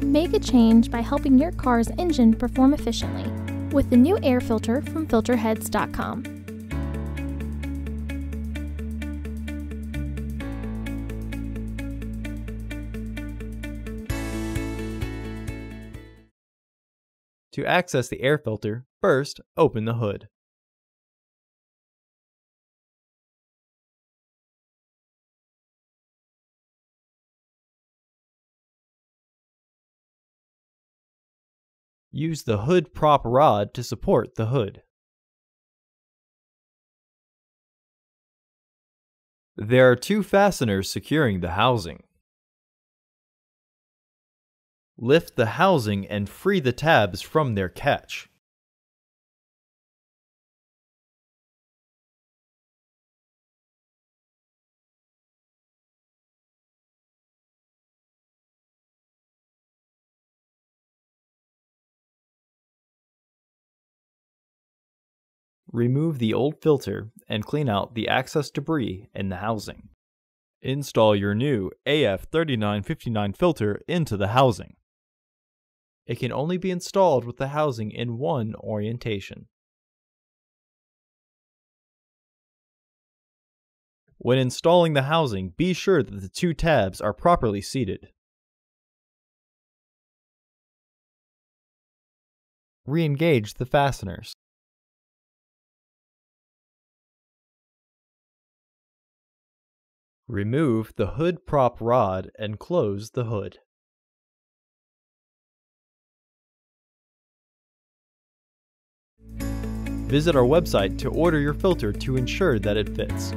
Make a change by helping your car's engine perform efficiently with the new air filter from Filterheads.com. To access the air filter, first open the hood. Use the hood prop rod to support the hood. There are two fasteners securing the housing. Lift the housing and free the tabs from their catch. Remove the old filter and clean out the excess debris in the housing. Install your new AF3959 filter into the housing. It can only be installed with the housing in one orientation. When installing the housing, be sure that the two tabs are properly seated. Re-engage the fasteners. Remove the hood prop rod and close the hood. Visit our website to order your filter to ensure that it fits.